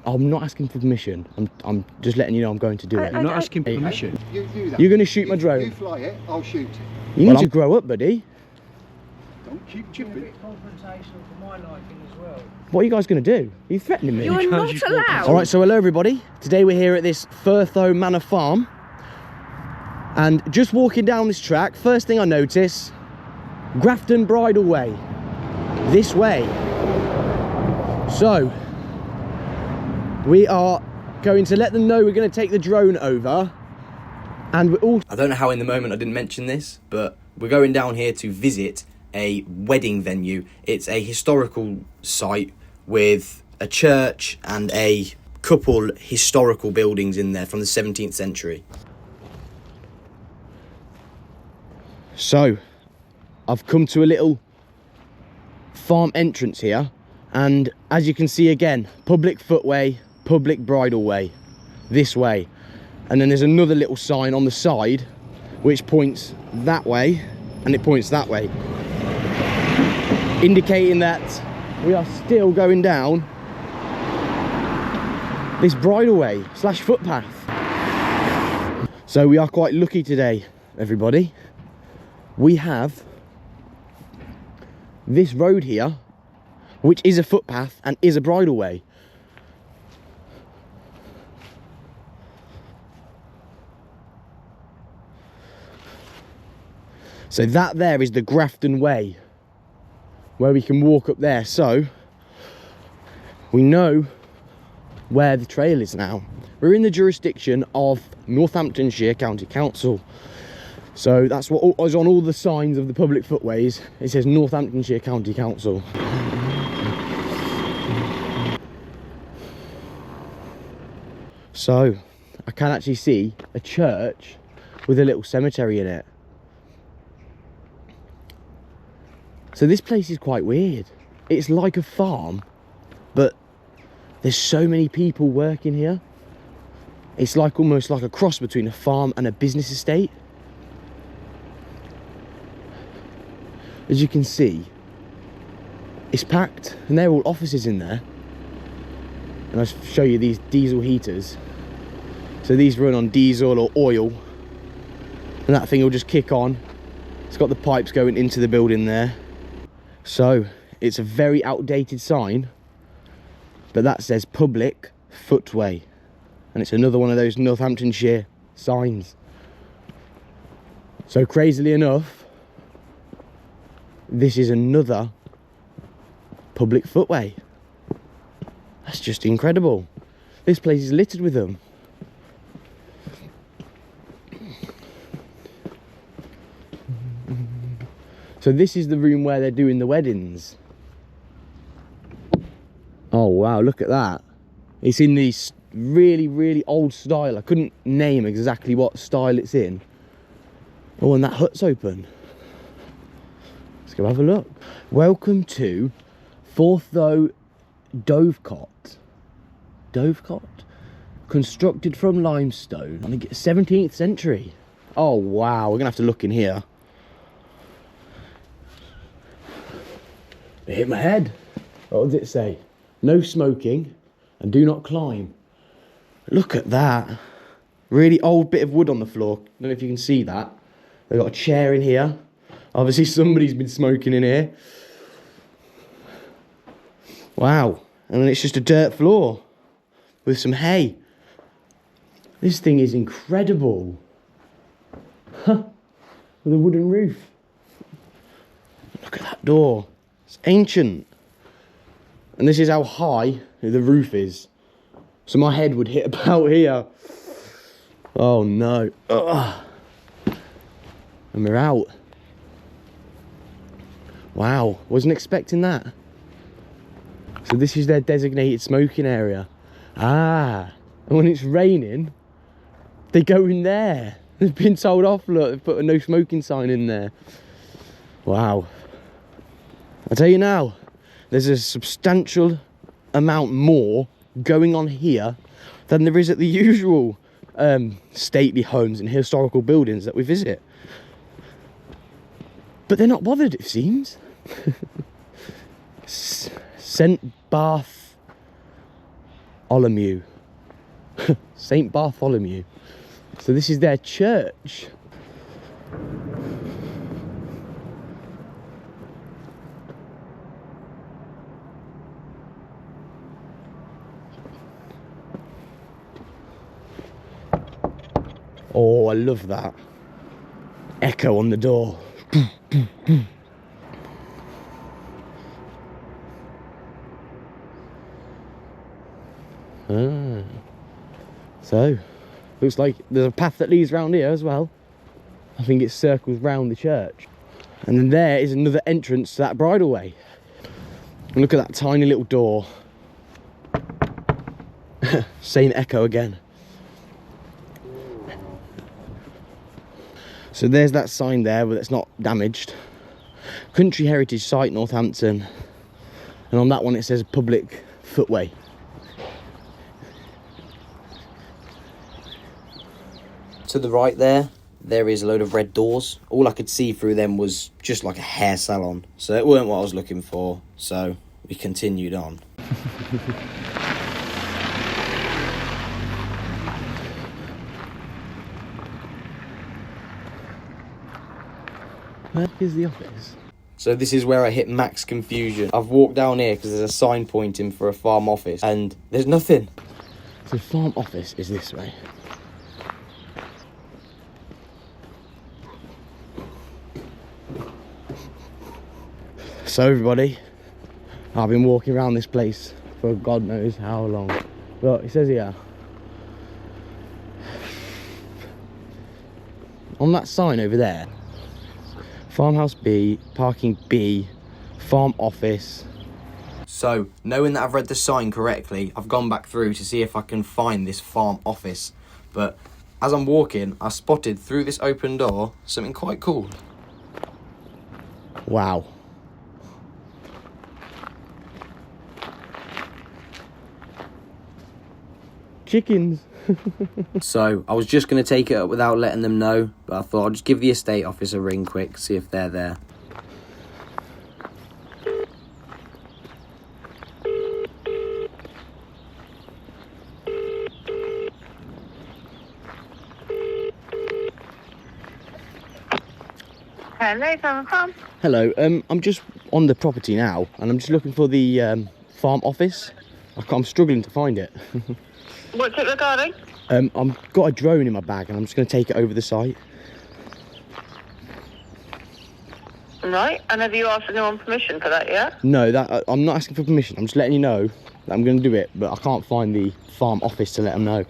I'm not asking for permission. I'm just letting you know I'm going to do it. You're not asking permission. You do that. You're going to shoot my drone. You fly it, I'll shoot it. You need to grow up, buddy. Don't keep chipping. Confrontation for my liking as well. What are you guys going to do? Are you threatening me? You're not allowed. All right, so hello everybody. Today we're here at this Furtho Manor Farm. And just walking down this track, first thing I notice, Grafton Bridle Way. This way. So, we are going to let them know we're going to take the drone over. And we're all... I don't know how in the moment I didn't mention this, but we're going down here to visit a wedding venue. It's a historical site with a church and a couple historical buildings in there from the 17th century. So, I've come to a little farm entrance here, and as you can see again, public footway, public bridle way, this way. And then there's another little sign on the side which points that way, and it points that way, indicating that we are still going down this bridleway / footpath. So we are quite lucky today, everybody. We have this road here, which is a footpath and is a bridleway. So that there is the Grafton Way, where we can walk up there. So we know where the trail is now. We're in the jurisdiction of Northamptonshire County Council. So that's what is on all the signs of the public footways. It says Northamptonshire County Council. So I can actually see a church with a little cemetery in it. So this place is quite weird. It's like a farm, but there's so many people working here. It's like almost like a cross between a farm and a business estate. As you can see, it's packed, and they're all offices in there. And I'll show you these diesel heaters. So these run on diesel or oil, and that thing will just kick on. It's got the pipes going into the building there. So it's a very outdated sign, but that says public footway, and it's another one of those Northamptonshire signs. So crazily enough, this is another public footway. That's just incredible. This place is littered with them. So this is the room where they're doing the weddings. Oh wow, look at that. It's in this really, really old style. I couldn't name exactly what style it's in. Oh, and that hut's open. Let's go have a look. Welcome to Furtho dovecote. Dovecote? Constructed from limestone. I think it's 17th century. Oh wow, we're gonna have to look in here. It hit my head. What does it say? No smoking and do not climb. Look at that. Really old bit of wood on the floor. I don't know if you can see that. They've got a chair in here. Obviously somebody's been smoking in here. Wow. And then it's just a dirt floor with some hay. This thing is incredible. Huh. With a wooden roof. Look at that door. It's ancient. And this is how high the roof is. So my head would hit about here. Oh no. Ugh. And we're out. Wow, wasn't expecting that. So this is their designated smoking area. Ah, and when it's raining, they go in there. They've been told off, look, they've put a no smoking sign in there. Wow. I tell you now, there's a substantial amount more going on here than there is at the usual stately homes and historical buildings that we visit. But they're not bothered, it seems. St. Bath Bartholomew. St. Bartholomew. So this is their church. Oh, I love that. Echo on the door. So, looks like there's a path that leads round here as well. I think it circles round the church. And then there is another entrance to that bridleway. And look at that tiny little door. Same echo again. So there's that sign there, but it's not damaged. Country Heritage Site, Northampton. And on that one it says public footway. To the right there is a load of red doors. All I could see through them was just like a hair salon. So it weren't what I was looking for. So we continued on. Where is the office? So this is where I hit max confusion. I've walked down here because there's a sign pointing for a farm office and there's nothing. So farm office is this way. So everybody, I've been walking around this place for God knows how long. Look, it says here, on that sign over there, farmhouse B, parking B, farm office. So, knowing that I've read the sign correctly, I've gone back through to see if I can find this farm office. But as I'm walking, I spotted through this open door something quite cool. Wow. Chickens. So, I was just going to take it up without letting them know, but I thought I'd just give the estate office a ring quick, see if they're there. Hello, Furtho Farm. Hello, I'm just on the property now, and I'm just looking for the farm office. I'm struggling to find it. What's it regarding? I've got a drone in my bag, and I'm just going to take it over the site. Right, and have you asked anyone permission for that yet? No, I'm not asking for permission. I'm just letting you know that I'm going to do it, but I can't find the farm office to let them know.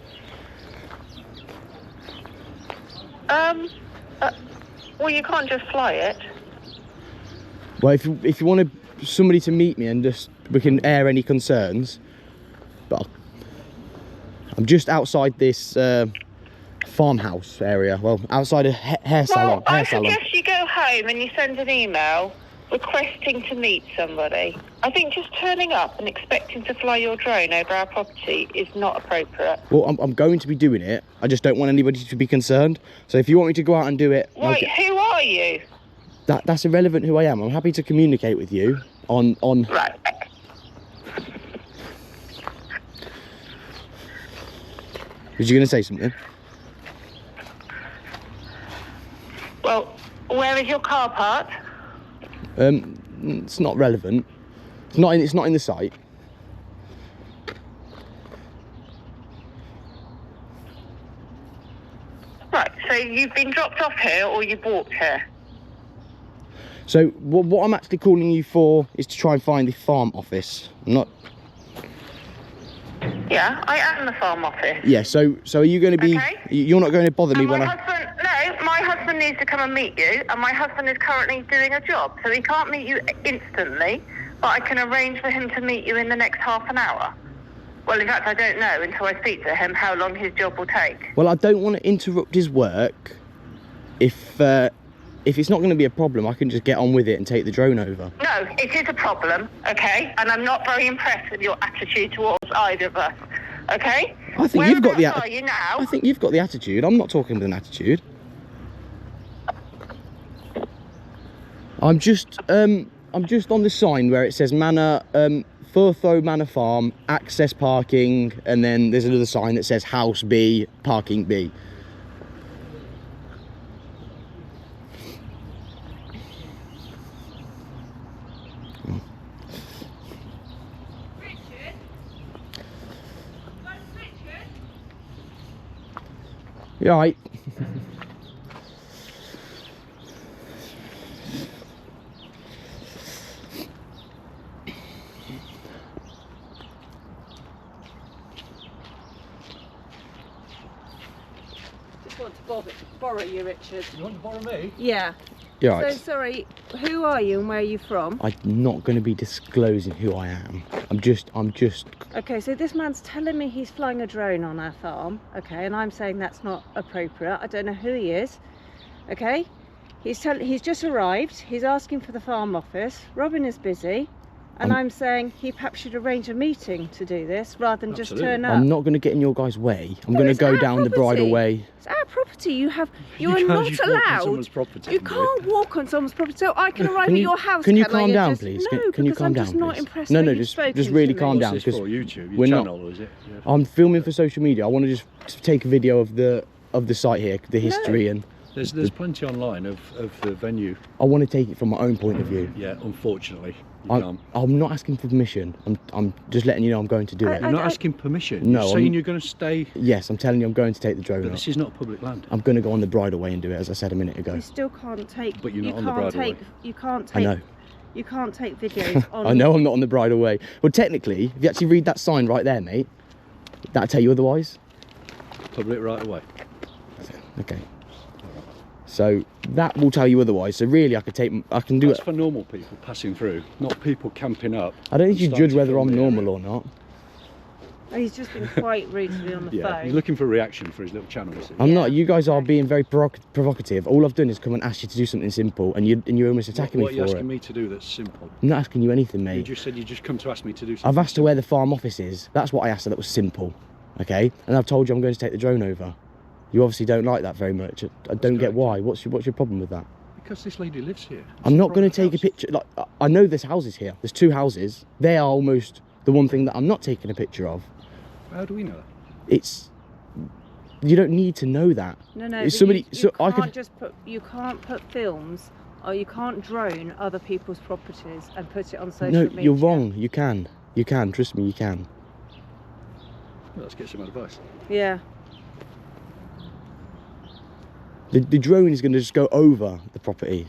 Well, you can't just fly it. Well, if you want somebody to meet me and just we can air any concerns, but I'm just outside this farmhouse area. Well, outside a hair salon. Well, I suggest you go home and you send an email requesting to meet somebody. I think just turning up and expecting to fly your drone over our property is not appropriate. Well, I'm going to be doing it. I just don't want anybody to be concerned. So if you want me to go out and do it... Right, who are you? That's irrelevant who I am. I'm happy to communicate with you on... Right. Was you going to say something? Well, where is your car parked? It's not relevant. It's not in the site. Right, so you've been dropped off here or you walked here? So what I'm actually calling you for is to try and find the farm office. I'm not... Yeah, I am the farm office. Yeah, so are you going to be... Okay. You're not going to bother me And when my husband needs to come and meet you, and my husband is currently doing a job, so he can't meet you instantly, but I can arrange for him to meet you in the next half an hour. Well, in fact, I don't know until I speak to him how long his job will take. Well, I don't want to interrupt his work. If it's not going to be a problem, I can just get on with it and take the drone over. No, it is a problem, okay? And I'm not very impressed with your attitude towards either of us, okay? I think you've got the Whereabouts are you now? I think you've got the attitude. I'm not talking with an attitude. I'm just on the sign where it says Manor Furtho Manor Farm, access parking, and then there's another sign that says House B, Parking B. You alright? Just want to borrow you, Richard. You want to borrow me? Yeah. You So alright? sorry, who are you and where are you from? I'm not going to be disclosing who I am. I'm just. Okay, so this man's telling me he's flying a drone on our farm, okay, and I'm saying that's not appropriate. I don't know who he is, okay? He's just arrived. He's asking for the farm office. Robin is busy, and I'm saying he perhaps should arrange a meeting to do this rather than just Absolutely. turn up. I'm not going to get in your guys' way. I'm No, going to it's go our down the bridle property. way. It's our property. You're can't not just walk on allowed. someone's property You and do can't walk on someone's property. So I can arrive Can at you- your house. Can you I? calm You're down, just- please? No, Can you because calm I'm down, just not please? impressed. No, that no, you've just spoken really to calm me. down. What's this because for? YouTube? we're Your not- channel, is it? Yeah. I'm filming for social media. I want to just take a video of the site here, the history, and There's plenty online of the venue. I want to take it from my own point of view. Yeah, unfortunately, you can't. I'm not asking for permission. I'm just letting you know I'm going to do it. You're not asking permission. No, You're saying I'm- you're going to stay. Yes, I'm telling you I'm going to take the drone But up. this is not public land. I'm going to go on the bridle way and do it, as I said a minute ago. You still can't take. But you're you not on the can't bridle way. take. You can't I take. know. You can't take videos on. I know I'm not on the bridle way. Well, technically, if you actually read that sign right there, mate, that'll tell you otherwise. Public right away. Okay. So that will tell you otherwise. So really, I can do That's it. for normal people passing through, not people camping up. I don't think you starting judge to whether film I'm the normal area. or not. Oh, he's just been quite rude to me on the Yeah, phone. he's looking for a reaction for his little channel. You see. I'm Yeah, not. You guys are okay. being very provocative. All I've done is come and ask you to do something simple, and you're almost attacking What are me you for asking it. me to do that's simple? I'm not asking you anything, You mate. just said you just come to ask me to do something. I've asked her where the farm office is. That's what I asked her. That was simple. Okay. And I've told you I'm going to take the drone over. You obviously don't like that very much. I don't get correct. why. What's your problem with that? Because this lady lives here. It's I'm a not going to private take a house. picture. Like, I know there's houses here. There's 2 houses. They are almost the one thing that I'm not taking a picture of. How do we know that? It's. You don't need to know that. No, no. If but somebody- you so I can't could- just put. You can't put films, or you can't drone other people's properties and put it on social No, media. you're wrong. You can. You can. Trust me, you can. Well, let's get some advice. Yeah. The drone is going to just go over the property.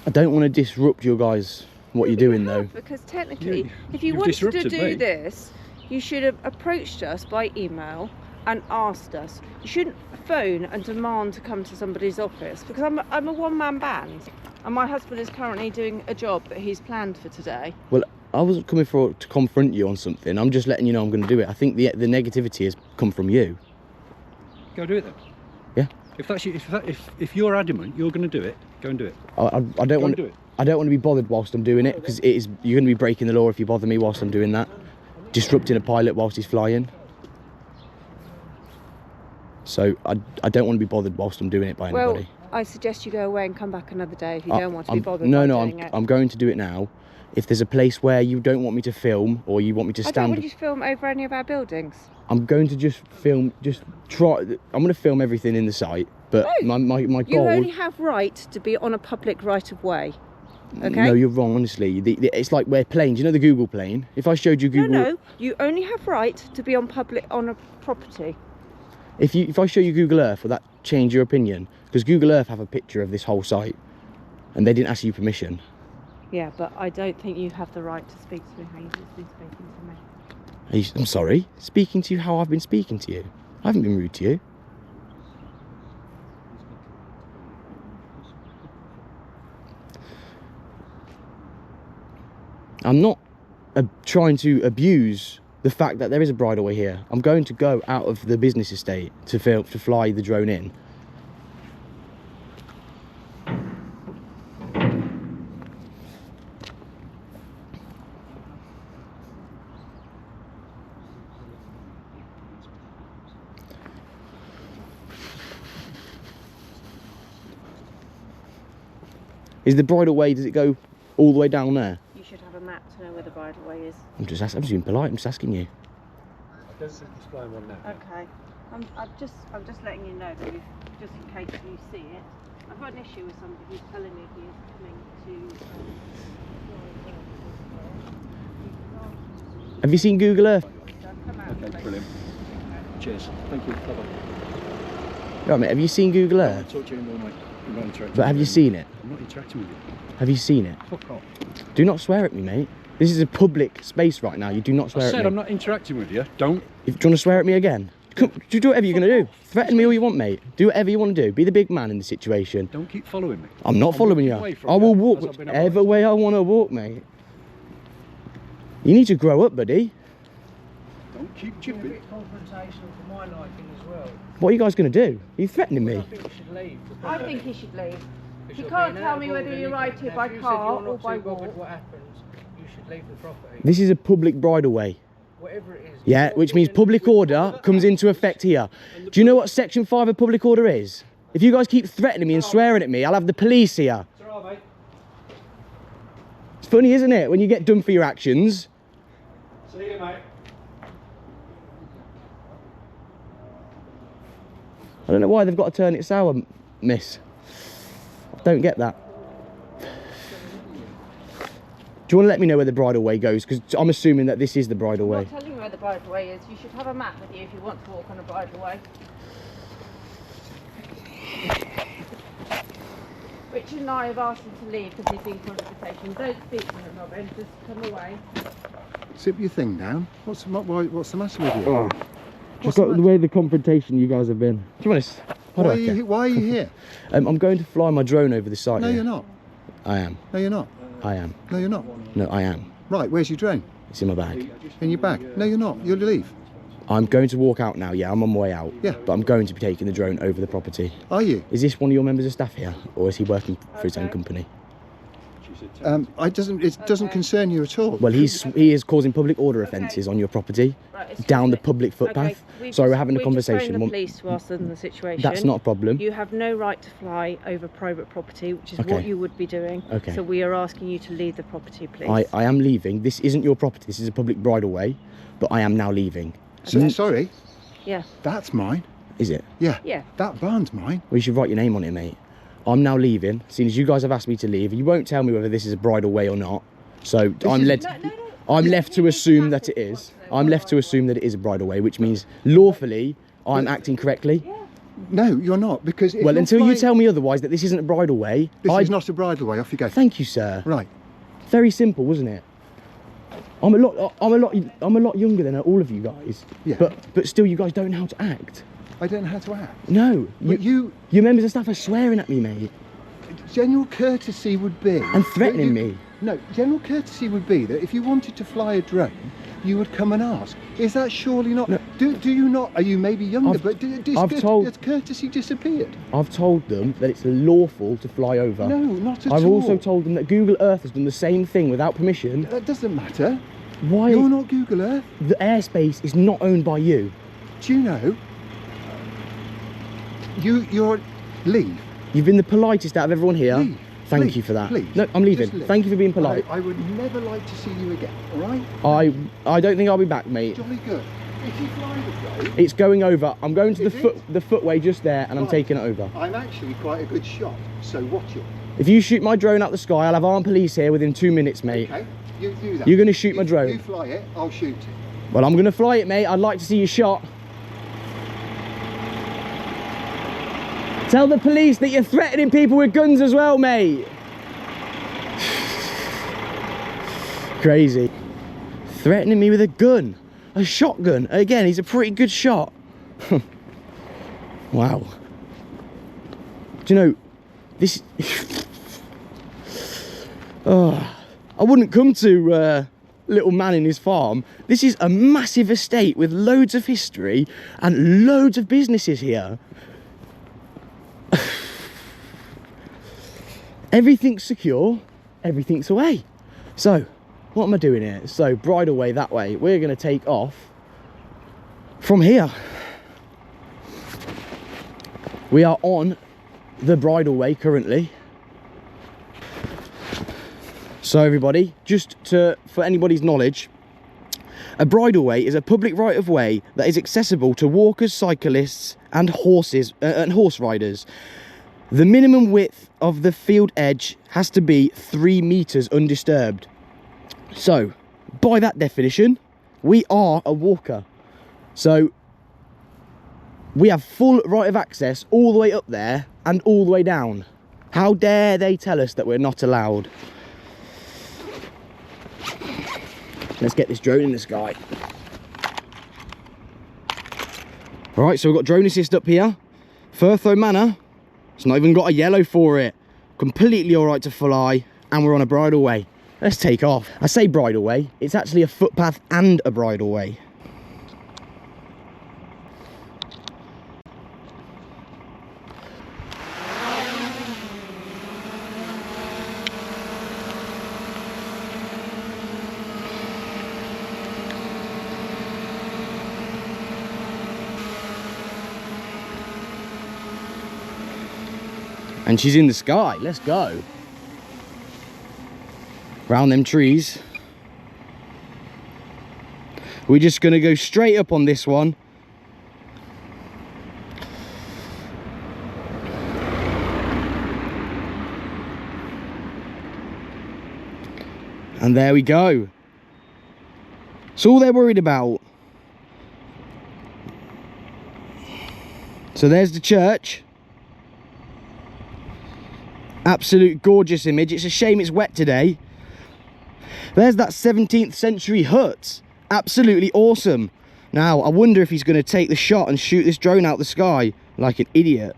I don't want to disrupt your guys, what you're doing though. Because technically, You- if you you've wanted to disrupted do me. this, you should have approached us by email and asked us. You shouldn't phone and demand to come to somebody's office, because I'm a one-man band, and my husband is currently doing a job that he's planned for today. Well, I wasn't coming to confront you on something. I'm just letting you know I'm going to do it. I think the negativity has come from you. Go do it then. Yeah. If that's you, if you're adamant you're going to do it, go and do it. I don't Go want and do it. I don't want to be bothered whilst I'm doing it, because you're going to be breaking the law if you bother me whilst I'm doing that. Disrupting a pilot whilst he's flying. So I don't want to be bothered whilst I'm doing it by Well, anybody. I suggest you go away and come back another day if you don't want to be I'm- bothered No, by no, doing it. I'm going to do it now. If there's a place where you don't want me to film, or you want me to I don't stand, want you to film over any of our buildings. I'm going to just film. I'm going to film everything in the site. But No, my You goal. only have right to be on a public right of way. Okay? No, you're wrong. Honestly, it's like where planes. You know the Google plane. If I showed you Google, No, you only have right to be on a property. if I show you Google Earth, will that change your opinion? Because Google Earth have a picture of this whole site, and they didn't ask you permission. Yeah, but I don't think you have the right to speak to me how you've just been speaking to me. I'm sorry. Speaking to you how I've been speaking to you. I haven't been rude to you. I'm not trying to abuse the fact that there is a bridleway here. I'm going to go out of the business estate to fly the drone in. Is the bridleway, does it go all the way down there? You should have a map to know where the bridleway is. I'm just being polite, I'm just asking you. Don't explain one now. Okay. I'm just letting you know that just in case you see it. I've got an issue with somebody who's telling me he is coming to. Have you seen Google Earth? Okay, brilliant. Cheers. Thank you. Bye-bye. Right, mate, have you seen Google I Earth? won't talk to you anymore, mate. I'm not interacting But have with you seen it? I'm not interacting with you. Have you seen it? Fuck off. Do not swear at me, mate. This is a public space right now. You do not swear I at said me. I'm not interacting with you. Don't. Do you want to swear at me again? Come, do whatever you're going to do. Threaten me all you want, mate. Do whatever you want to do. Be the big man in the situation. Don't keep following me. I'm not following walking you. away from I will you, walk as I've been whichever advised. way I want to walk, mate. You need to grow up, buddy. Don't keep chipping. Confrontation for my liking as well. What are you guys going to do? Are you threatening I me? think we should leave. I think he should leave. Because You you're can't being tell me out of whether order, you arrived here by if you said car you're or not by too bothered walk. what happens, you should leave the property. This is a public bridleway. Whatever it is. Yeah, which means public order comes into effect here. Do you know what Section 5 of public order is? If you guys keep threatening me and swearing at me, I'll have the police here. It's all right, mate. It's funny, isn't it, when you get done for your actions? See you, mate. I don't know why they've got to turn it sour, miss. I don't get that. Do you want to let me know where the bridleway goes? Because I'm assuming that this is the I'm bridleway. not telling you where the bridleway is. You should have a map with you if you want to walk on a bridleway. Richard and I have asked him to leave because he's in confrontation. Don't speak to him, Robin. Just come away. Zip your thing down. What's the matter with you? Oh, just the got the way the confrontation you guys have been. To be honest, I Why don't are, you, care. why are you here? I'm going to fly my drone over the site. No, here. you're not. I am. No, you're not. I am. No, you're not. No, I am. Right, where's your drone? It's in my bag. In your bag? No, you're not. You'll leave. I'm going to walk out now. Yeah, I'm on my way out. Yeah. But I'm going to be taking the drone over the property. Are you? Is this one of your members of staff here, or is he working for his own company? It doesn't concern you at all. Well, he is causing public order offences on your property, Right, excuse down the me. public footpath. Sorry, we're having a conversation. We've just phoned the police to ask them the situation. That's not a problem. You have no right to fly over private property, which is Okay. what you would be doing. Okay. So we are asking you to leave the property, please. I am leaving. This isn't your property. This is a public bridleway, but I am now leaving. So, sorry, Yeah. that's mine. Is it? Yeah. Yeah. That barn's mine. Well, you should write your name on it, mate. I'm now leaving. Seeing as you guys have asked me to leave, you won't tell me whether this is a bridleway or not. So I'm led. I'm left to assume that it is. I'm left to assume that it is a bridleway, which means lawfully I'm acting correctly. No, you're not, because if Well, you're until you flying- tell me otherwise that this isn't a bridleway, This is not a bridleway. Off you go. Thank you, sir. Right. Very simple, wasn't it? I'm a lot younger than all of you guys. Yeah. But still, you guys don't know how to act. I don't know how to act. No, But you, your members of staff are swearing at me, mate. general courtesy would be... And threatening that you- me. No, general courtesy would be that if you wanted to fly a drone, you would come and ask. Is that surely not... No. Do you not... Are you maybe younger, I've- but I've has courtesy disappeared? I've told them that it's lawful to fly over. No, not at all. I've also told them that Google Earth has done the same thing without permission. That doesn't matter. Why? You're not Google Earth. The airspace is not owned by you. Do you know? You're... Leave. You've been the politest out of everyone here. Leave. Thank Leave. you for that. Please. No, I'm leaving. Just leave. Thank you for being polite. I would never like to see you again, all right? I don't think I'll be back, mate. Jolly good. If you fly the drone, It's going over. I'm going to Is it? the footway just there, and I'm Right. taking it over. I'm actually quite a good shot, so watch it. If you shoot my drone out the sky, I'll have armed police here within 2 minutes, mate. Okay, you do that. You're gonna shoot my You- drone? You fly it, I'll shoot it. Well, I'm going to fly it, mate. I'd like to see you shot. Tell the police that you're threatening people with guns as well, mate. Crazy. Threatening me with a gun. A shotgun. Again, he's a pretty good shot. Wow. Do you know, this... Oh, I wouldn't come to little man in his farm. This is a massive estate with loads of history and loads of businesses here. Everything's secure, everything's away. So, what am I doing here? So, bridleway that way. We're going to take off from here. We are on the bridleway currently. So everybody, for anybody's knowledge, a bridleway is a public right of way that is accessible to walkers, cyclists and horses and horse riders. The minimum width of the field edge has to be 3 meters undisturbed. So by that definition, we are a walker. So we have full right of access all the way up there and all the way down. How dare they tell us that we're not allowed? Let's get this drone in the sky. Right, so we've got drone assist up here. Furtho Manor. It's not even got a yellow for it. Completely all right to fly, and we're on a bridleway. Let's take off. I say bridleway, it's actually a footpath and a bridleway. And she's in the sky. Let's go. Round them trees. We're just going to go straight up on this one. And there we go. That's all they're worried about. So there's the church. Absolute gorgeous image. It's a shame it's wet today. There's that 17th century hut. Absolutely awesome. Now, I wonder if he's going to take the shot and shoot this drone out the sky like an idiot.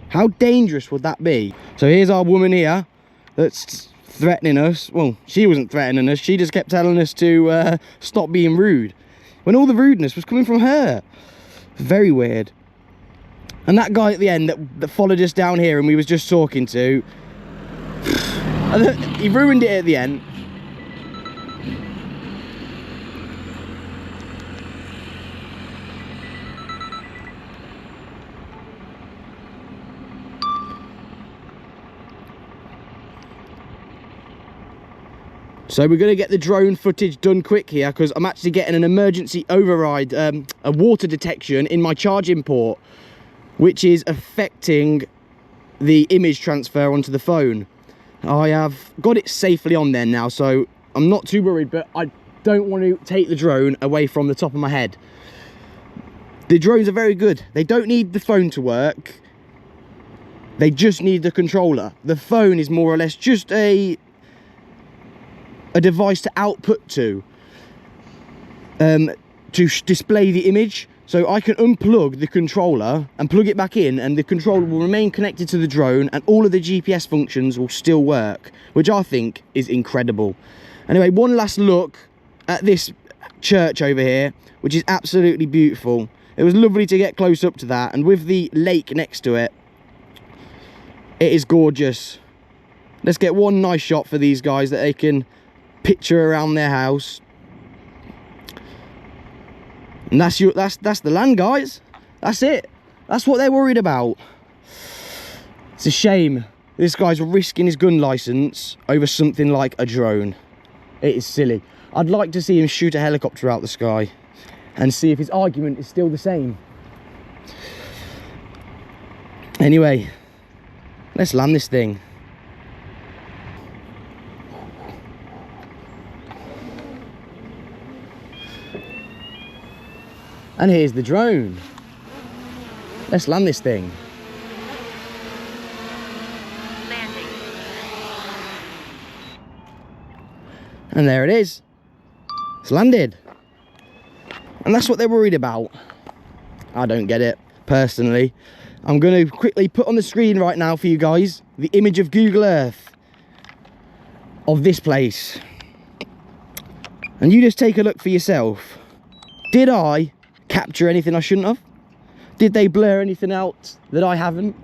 How dangerous would that be? So here's our woman here that's threatening us. Well, she wasn't threatening us. She just kept telling us to stop being rude, when all the rudeness was coming from her. Very weird. And that guy at the end that followed us down here and we was just talking to, he ruined it at the end. So we're going to get the drone footage done quick here because I'm actually getting an emergency override, a water detection in my charging port, which is affecting the image transfer onto the phone. I have got it safely on there now, so I'm not too worried, but I don't want to take the drone away from the top of my head. The drones are very good. They don't need the phone to work. They just need the controller. The phone is more or less just a device to output to display the image. So I can unplug the controller and plug it back in, and the controller will remain connected to the drone and all of the GPS functions will still work, which I think is incredible. Anyway, one last look at this church over here, which is absolutely beautiful. It was lovely to get close up to that, and with the lake next to it, it is gorgeous. Let's get one nice shot for these guys that they can picture around their house. And that's the land, guys. That's it. That's what they're worried about. It's a shame this guy's risking his gun license over something like a drone. It is silly. I'd like to see him shoot a helicopter out the sky and see if his argument is still the same. Anyway, let's land this thing. And here's the drone. Let's land this thing. Landing. And there it is. It's landed. And that's what they're worried about. I don't get it, personally. I'm going to quickly put on the screen right now for you guys the image of Google Earth of this place. And you just take a look for yourself. Did I capture anything I shouldn't have? Did they blur anything out that I haven't?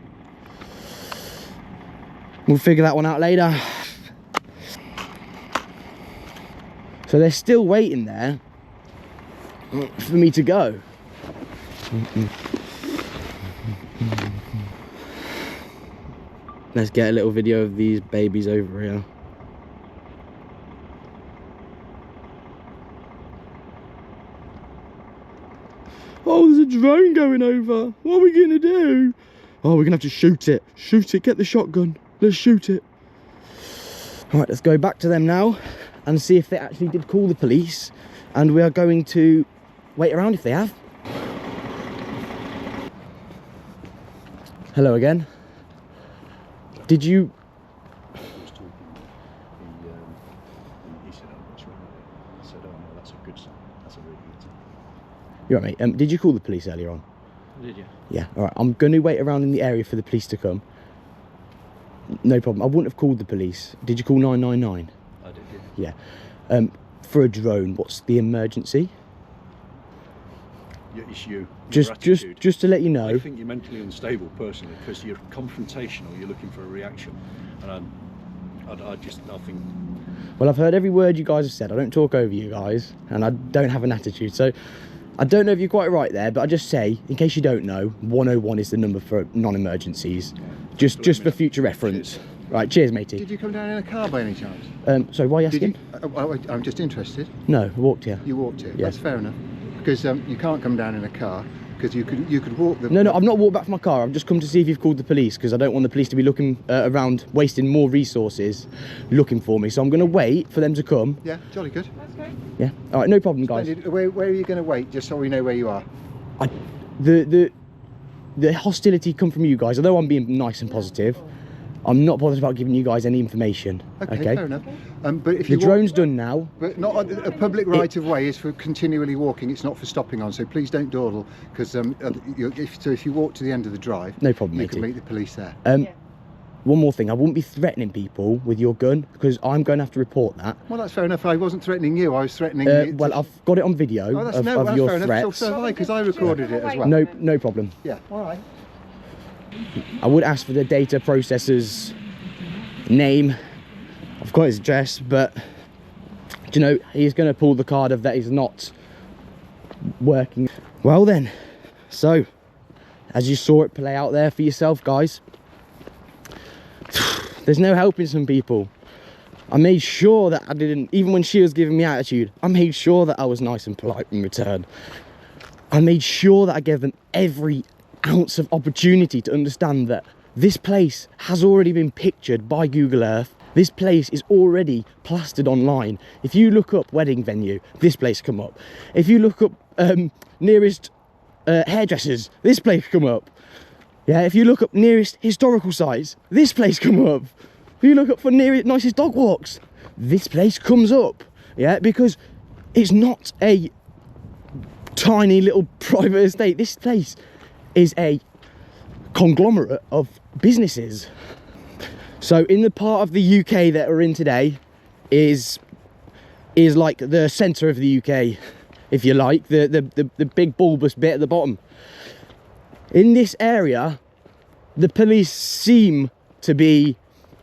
We'll figure that one out later. So they're still waiting there for me to go. Let's get a little video of these babies over here. Oh, there's a drone going over. What are we going to do? Oh, we're going to have to shoot it. Shoot it. Get the shotgun. Let's shoot it. All right, let's go back to them now and see if they actually did call the police. And we are going to wait around if they have. Hello again. Did you... I was talking, he said, oh, what's wrong with it? I said, oh no, that's a good sign. That's a really good sign. You're right, mate. Did you call the police earlier on? Did you? Yeah, all right. I'm going to wait around in the area for the police to come. No problem. I wouldn't have called the police. Did you call 999? I did, yeah. Yeah. For a drone, what's the emergency? Yeah, it's you. Just to let you know. I think you're mentally unstable personally because you're confrontational. You're looking for a reaction, and I think. Well, I've heard every word you guys have said. I don't talk over you guys, and I don't have an attitude. So, I don't know if you're quite right there, but I just say, in case you don't know, 101 is the number for non-emergencies, just for future reference. Cheers. Right, cheers, matey. Did you come down in a car by any chance? So why are you Did asking? you? I'm just interested. No, I walked here. You walked here. Yeah. That's fair enough. Because you can't come down in a car because you could walk the. No, I've not walked back from my car. I've just come to see if you've called the police because I don't want the police to be looking around, wasting more resources looking for me. So I'm going to wait for them to come. Yeah, jolly good. Yeah. All right, no problem, guys. Splendid. Where are you going to wait? Just so we know where you are. The hostility come from you guys. Although I'm being nice and positive, I'm not bothered about giving you guys any information. Okay, Okay. fair enough. But if The you drone's done now. But not a public right of way is for continually walking. It's not for stopping on. So please don't dawdle, because if you walk to the end of the drive, No problem, you can matey. meet the police there. One more thing, I wouldn't be threatening people with your gun because I'm going to have to report that. Well, that's fair enough. I wasn't threatening you. I was threatening you. Well, I've got it on video Oh, that's of that's your fair enough. threats. So have I, because I recorded it as well. No problem. Yeah. All right. I would ask for the data processor's name. I've got his address, but do you know, he's going to pull the card of that is not working. Well then, so as you saw it play out there for yourself, guys, there's no helping some people. I made sure that I didn't, even when she was giving me attitude, I made sure that I was nice and polite in return. I made sure that I gave them every ounce of opportunity to understand that this place has already been pictured by Google Earth. This place is already plastered online. If you look up wedding venue, this place come up. If you look up nearest hairdressers, this place come up. Yeah, if you look up nearest historical sites, this place come up. If you look up for nearest nicest dog walks, this place comes up. Yeah, because it's not a tiny little private estate. This place is a conglomerate of businesses. So in the part of the UK that we're in today is like the centre of the UK, if you like, the big bulbous bit at the bottom. In this area, the police seem to be,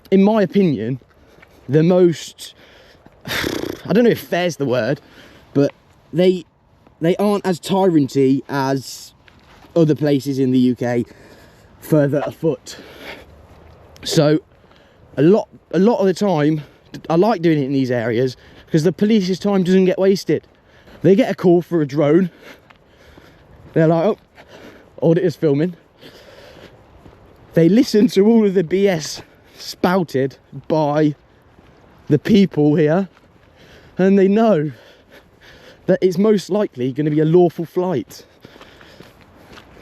in my opinion, the most, I don't know if fair's the word, but they aren't as tyranty as other places in the UK further afoot. So a lot of the time, I like doing it in these areas because the police's time doesn't get wasted. They get a call for a drone, they're like, oh, auditor's filming. They listen to all of the BS spouted by the people here, and they know that it's most likely going to be a lawful flight.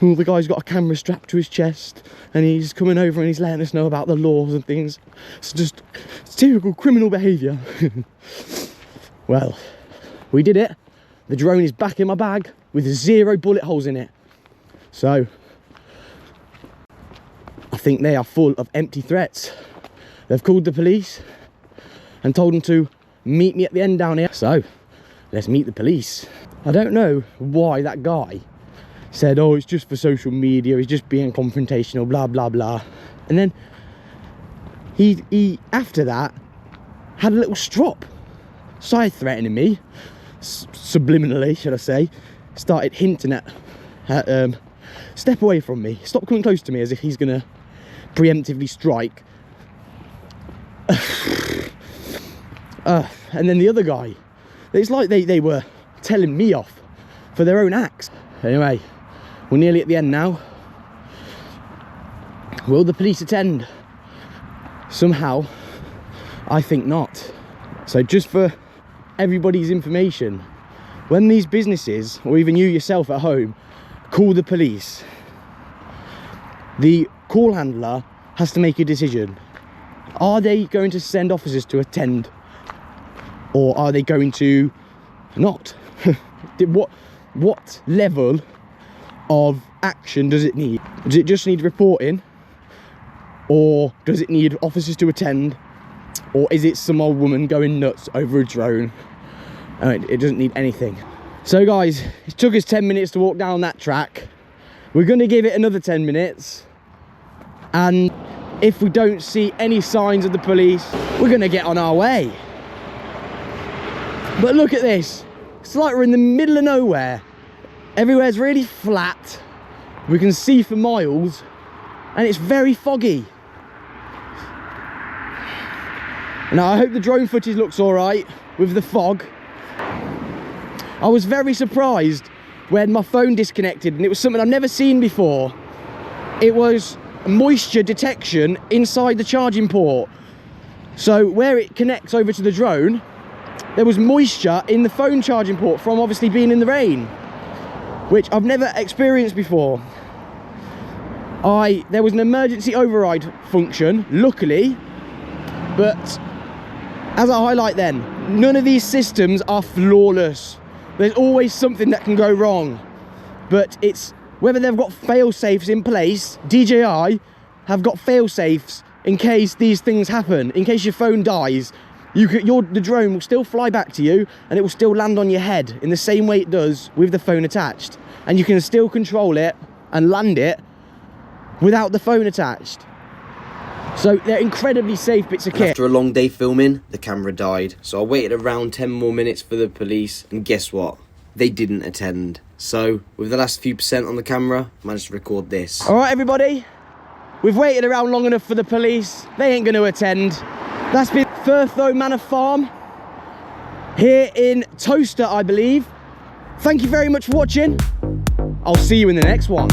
Well, the guy's got a camera strapped to his chest and he's coming over and he's letting us know about the laws and things. It's just typical criminal behaviour. Well, we did it. The drone is back in my bag with 0 bullet holes in it. So, I think they are full of empty threats. They've called the police and told them to meet me at the end down here. So, let's meet the police. I don't know why that guy said, oh, it's just for social media, he's just being confrontational, blah, blah, blah. And then he after that, had a little strop. Started threatening me, subliminally, should I say. Started hinting at step away from me, stop coming close to me, as if he's gonna preemptively strike. And then the other guy, it's like they were telling me off for their own acts. Anyway, we're nearly at the end now. Will the police attend? Somehow, I think not. So just for everybody's information, when these businesses, or even you yourself at home, call the police, the call handler has to make a decision. Are they going to send officers to attend, or are they going to not? What level of action does it need? Does it just need reporting, or does it need officers to attend, or is it some old woman going nuts over a drone? It doesn't need anything. So guys, it took us 10 minutes to walk down that track. We're going to give it another 10 minutes, and if we don't see any signs of the police, we're going to get on our way. But look at this. It's like we're in the middle of nowhere. Everywhere's really flat. We can see for miles, and it's very foggy. Now, I hope the drone footage looks all right with the fog. I was very surprised when my phone disconnected, and it was something I've never seen before. It was moisture detection inside the charging port. So where it connects over to the drone, there was moisture in the phone charging port from obviously being in the rain, which I've never experienced before. There was an emergency override function, luckily, but as I highlight then, none of these systems are flawless. There's always something that can go wrong, but it's whether they've got fail-safes in place. DJI have got fail-safes in case these things happen. In case your phone dies, the drone will still fly back to you, and it will still land on your head in the same way it does with the phone attached, and you can still control it and land it without the phone attached. So they're incredibly safe bits of kit. After a long day filming, the camera died, so I waited around 10 more minutes for the police, and guess what? They didn't attend. So with the last few percent on the camera, I managed to record this. All right, everybody, we've waited around long enough for the police. They ain't going to attend. That's been Furtho Farm here in Toaster, I believe. Thank you very much for watching. I'll see you in the next one.